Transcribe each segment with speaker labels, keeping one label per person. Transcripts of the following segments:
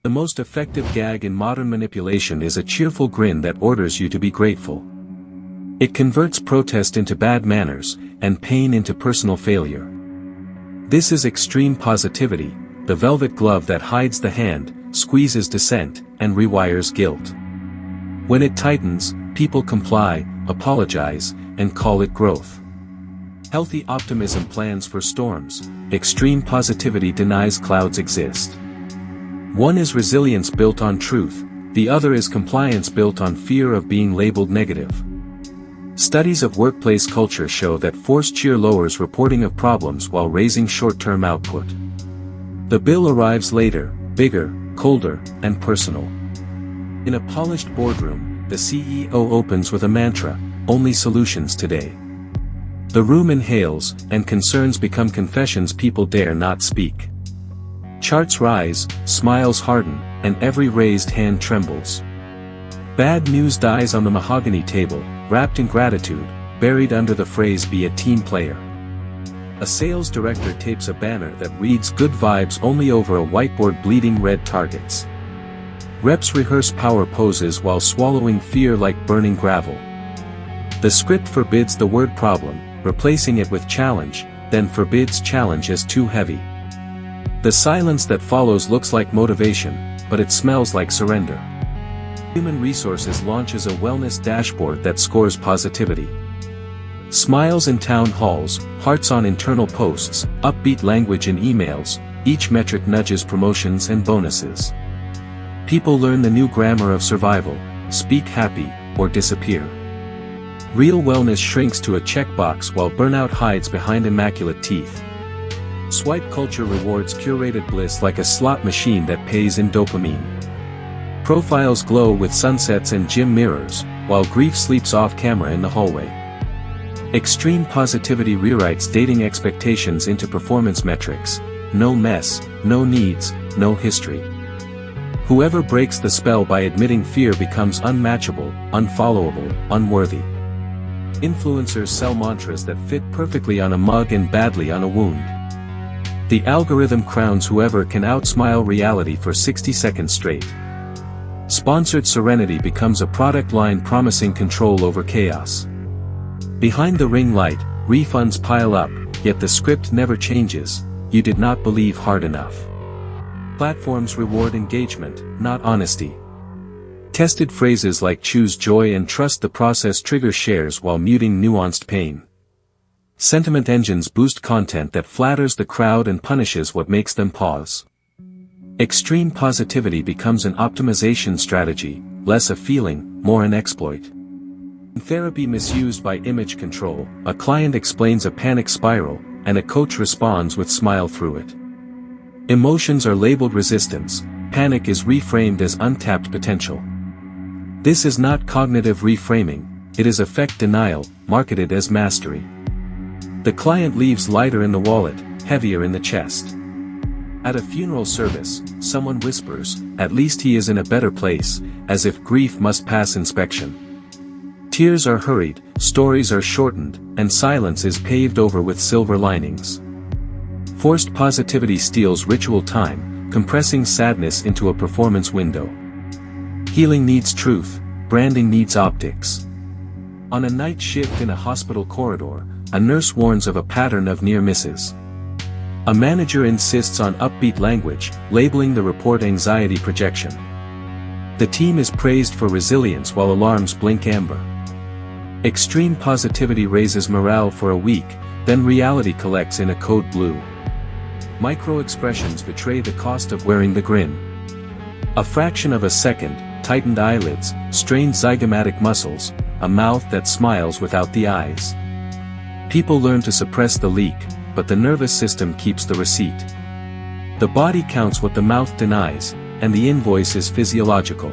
Speaker 1: The most effective gag in modern manipulation is a cheerful grin that orders you to be grateful. It converts protest into bad manners, and pain into personal failure. This is extreme positivity, the velvet glove that hides the hand, squeezes dissent, and rewires guilt. When it tightens, people comply, apologize, and call it growth. Healthy optimism plans for storms, extreme positivity denies clouds exist. One is resilience built on truth, the other is compliance built on fear of being labeled negative. Studies of workplace culture show that forced cheer lowers reporting of problems while raising short-term output. The bill arrives later, bigger, colder, and personal. In a polished boardroom, the CEO opens with a mantra, "Only solutions today." The room inhales, and concerns become confessions people dare not speak. Charts rise, smiles harden, and every raised hand trembles. Bad news dies on the mahogany table, wrapped in gratitude, buried under the phrase "be a team player." A sales director tapes a banner that reads "Good vibes only" over a whiteboard bleeding red targets. Reps rehearse power poses while swallowing fear like burning gravel. The script forbids the word problem, replacing it with challenge, then forbids challenge as too heavy. The silence that follows looks like motivation, but it smells like surrender. Human Resources launches a wellness dashboard that scores positivity. Smiles in town halls, hearts on internal posts, upbeat language in emails, each metric nudges promotions and bonuses. People learn the new grammar of survival: speak happy, or disappear. Real wellness shrinks to a checkbox while burnout hides behind immaculate teeth. Swipe culture rewards curated bliss like a slot machine that pays in dopamine. Profiles glow with sunsets and gym mirrors, while grief sleeps off camera in the hallway. Extreme positivity rewrites dating expectations into performance metrics: no mess, no needs, no history. Whoever breaks the spell by admitting fear becomes unmatchable, unfollowable, unworthy. Influencers sell mantras that fit perfectly on a mug and badly on a wound. The algorithm crowns whoever can outsmile reality for 60 seconds straight. Sponsored serenity becomes a product line promising control over chaos. Behind the ring light, refunds pile up, yet the script never changes: you did not believe hard enough. Platforms reward engagement, not honesty. Tested phrases like "choose joy" and "trust the process" trigger shares while muting nuanced pain. Sentiment engines boost content that flatters the crowd and punishes what makes them pause. Extreme positivity becomes an optimization strategy, less a feeling, more an exploit. In therapy misused by image control, a client explains a panic spiral, and a coach responds with smile through it. Emotions are labeled resistance, panic is reframed as untapped potential. This is not cognitive reframing, it is affect denial, marketed as mastery. The client leaves lighter in the wallet, heavier in the chest. At a funeral service, someone whispers, "At least he is in a better place," as if grief must pass inspection. Tears are hurried, stories are shortened, and silence is paved over with silver linings. Forced positivity steals ritual time, compressing sadness into a performance window. Healing needs truth, branding needs optics. On a night shift in a hospital corridor, a nurse warns of a pattern of near misses. A manager insists on upbeat language, labeling the report anxiety projection. The team is praised for resilience while alarms blink amber. Extreme positivity raises morale for a week, then reality collects in a code blue. Micro-expressions betray the cost of wearing the grin. A fraction of a second, tightened eyelids, strained zygomatic muscles, a mouth that smiles without the eyes. People learn to suppress the leak, but the nervous system keeps the receipt. The body counts what the mouth denies, and the invoice is physiological.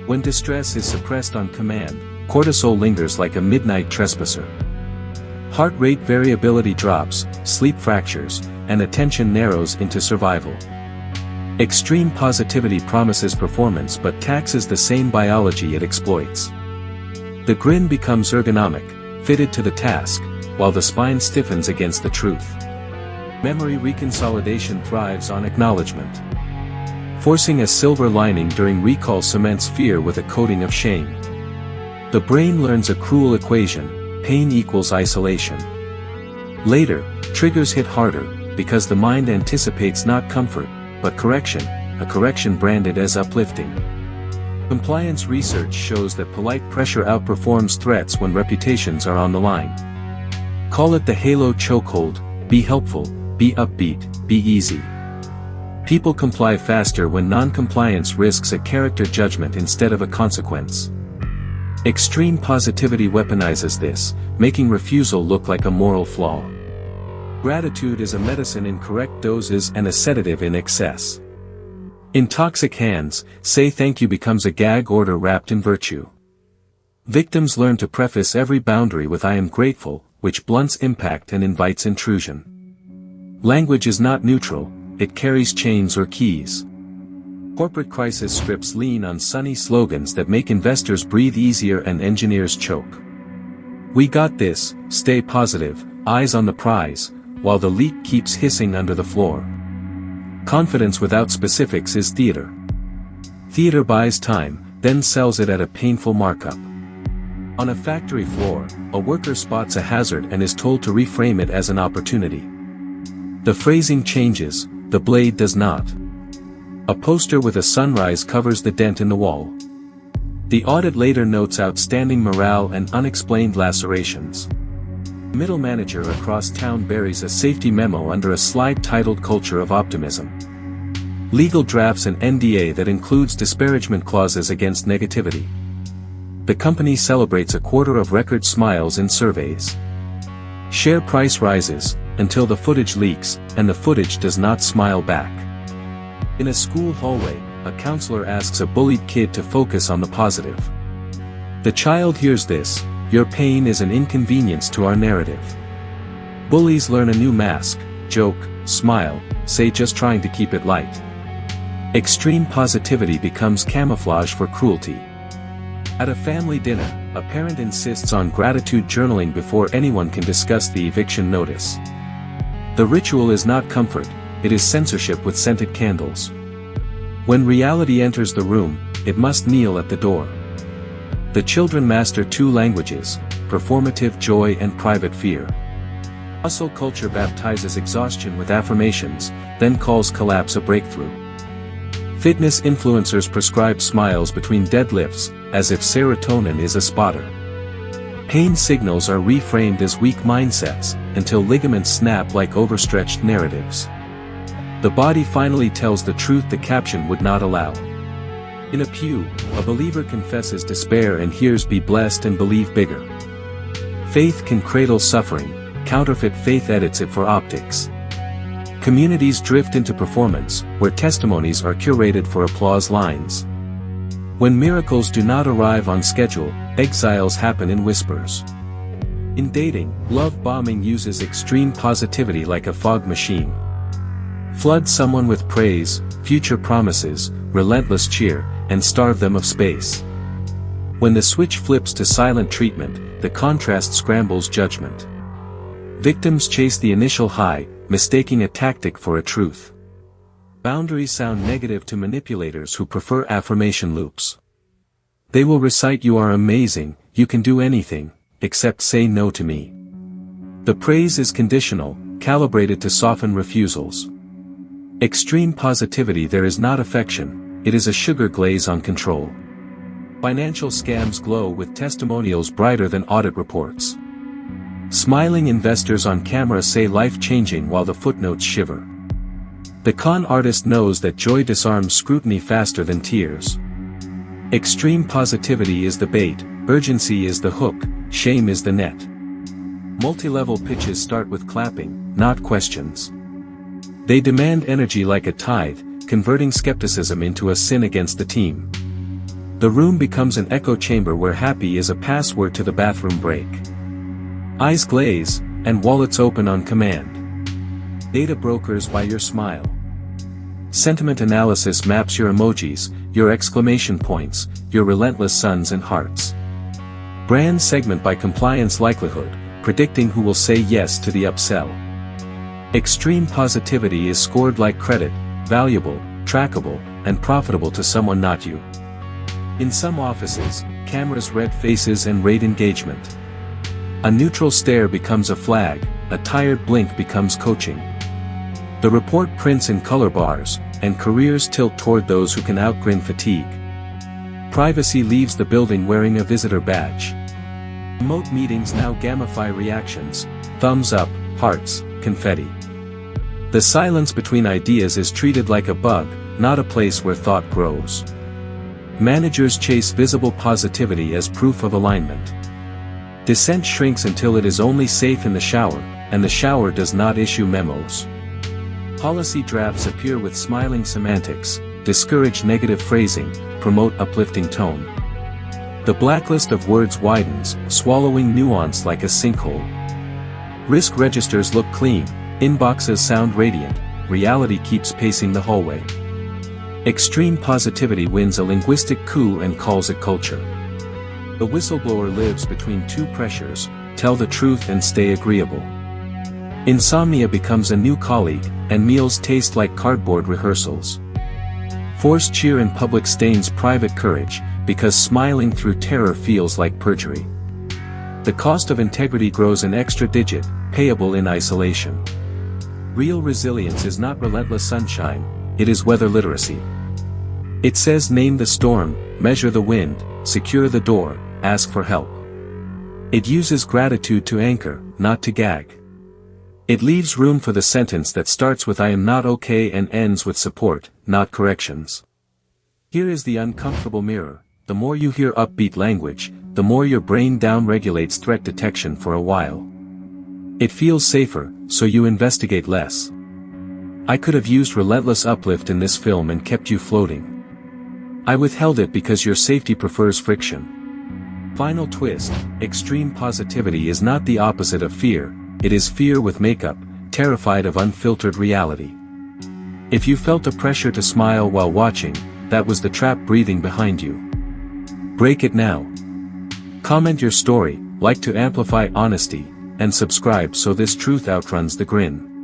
Speaker 1: When distress is suppressed on command, cortisol lingers like a midnight trespasser. Heart rate variability drops, sleep fractures, and attention narrows into survival. Extreme positivity promises performance but taxes the same biology it exploits. The grin becomes ergonomic, fitted to the task, while the spine stiffens against the truth. Memory reconsolidation thrives on acknowledgement. Forcing a silver lining during recall cements fear with a coating of shame. The brain learns a cruel equation: pain equals isolation. Later, triggers hit harder, because the mind anticipates not comfort, but correction, a correction branded as uplifting. Compliance research shows that polite pressure outperforms threats when reputations are on the line. Call it the halo chokehold: be helpful, be upbeat, be easy. People comply faster when non-compliance risks a character judgment instead of a consequence. Extreme positivity weaponizes this, making refusal look like a moral flaw. Gratitude is a medicine in correct doses and a sedative in excess. In toxic hands, say thank you becomes a gag order wrapped in virtue. Victims learn to preface every boundary with "I am grateful," which blunts impact and invites intrusion. Language is not neutral, it carries chains or keys. Corporate crisis scripts lean on sunny slogans that make investors breathe easier and engineers choke. "We got this, stay positive, eyes on the prize," while the leak keeps hissing under the floor. Confidence without specifics is theater. Theater buys time, then sells it at a painful markup. On a factory floor, a worker spots a hazard and is told to reframe it as an opportunity. The phrasing changes, the blade does not. A poster with a sunrise covers the dent in the wall. The audit later notes outstanding morale and unexplained lacerations. Middle manager across town buries a safety memo under a slide titled "Culture of Optimism." Legal drafts an NDA that includes disparagement clauses against negativity. The company celebrates a quarter of record smiles in surveys. Share price rises, until the footage leaks, and the footage does not smile back. In a school hallway, a counselor asks a bullied kid to focus on the positive. The child hears this: "Your pain is an inconvenience to our narrative." Bullies learn a new mask: joke, smile, say just trying to keep it light. Extreme positivity becomes camouflage for cruelty. At a family dinner, a parent insists on gratitude journaling before anyone can discuss the eviction notice. The ritual is not comfort, it is censorship with scented candles. When reality enters the room, it must kneel at the door. The children master two languages: performative joy and private fear. Hustle culture baptizes exhaustion with affirmations, then calls collapse a breakthrough. Fitness influencers prescribe smiles between deadlifts, as if serotonin is a spotter. Pain signals are reframed as weak mindsets, until ligaments snap like overstretched narratives. The body finally tells the truth the caption would not allow. In a pew, a believer confesses despair and hears "Be blessed and believe bigger." Faith can cradle suffering, counterfeit faith edits it for optics. Communities drift into performance, where testimonies are curated for applause lines. When miracles do not arrive on schedule, exiles happen in whispers. In dating, love bombing uses extreme positivity like a fog machine. Flood someone with praise, future promises, relentless cheer, and starve them of space. When the switch flips to silent treatment, the contrast scrambles judgment. Victims chase the initial high, mistaking a tactic for a truth. Boundaries sound negative to manipulators who prefer affirmation loops. They will recite "You are amazing, you can do anything, except say no to me." The praise is conditional, calibrated to soften refusals. Extreme positivity there is not affection, it is a sugar glaze on control. Financial scams glow with testimonials brighter than audit reports. Smiling investors on camera say life-changing while the footnotes shiver. The con artist knows that joy disarms scrutiny faster than tears. Extreme positivity is the bait, urgency is the hook, shame is the net. Multi-level pitches start with clapping, not questions. They demand energy like a tide, converting skepticism into a sin against the team. The room becomes an echo chamber where happy is a password to the bathroom break. Eyes glaze, and wallets open on command. Data brokers buy your smile. Sentiment analysis maps your emojis, your exclamation points, your relentless suns and hearts. Brand segment by compliance likelihood, predicting who will say yes to the upsell. Extreme positivity is scored like credit, valuable, trackable, and profitable to someone not you. In some offices, cameras read faces and rate engagement. A neutral stare becomes a flag, a tired blink becomes coaching. The report prints in color bars, and careers tilt toward those who can outgrin fatigue. Privacy leaves the building wearing a visitor badge. Remote meetings now gamify reactions, thumbs up, hearts, confetti. The silence between ideas is treated like a bug, not a place where thought grows. Managers chase visible positivity as proof of alignment. Dissent shrinks until it is only safe in the shower, and the shower does not issue memos. Policy drafts appear with smiling semantics, discourage negative phrasing, promote uplifting tone. The blacklist of words widens, swallowing nuance like a sinkhole. Risk registers look clean, inboxes sound radiant, reality keeps pacing the hallway. Extreme positivity wins a linguistic coup and calls it culture. The whistleblower lives between two pressures, tell the truth and stay agreeable. Insomnia becomes a new colleague, and meals taste like cardboard rehearsals. Forced cheer in public stains private courage, because smiling through terror feels like perjury. The cost of integrity grows an extra digit, payable in isolation. Real resilience is not relentless sunshine, it is weather literacy. It says name the storm, measure the wind, secure the door, ask for help. It uses gratitude to anchor, not to gag. It leaves room for the sentence that starts with I am not okay and ends with support, not corrections. Here is the uncomfortable mirror, the more you hear upbeat language, the more your brain downregulates threat detection for a while. It feels safer, so you investigate less. I could have used relentless uplift in this film and kept you floating. I withheld it because your safety prefers friction. Final twist, extreme positivity is not the opposite of fear, it is fear with makeup, terrified of unfiltered reality. If you felt a pressure to smile while watching, that was the trap breathing behind you. Break it now. Comment your story, like to amplify honesty, and subscribe so this truth outruns the grin.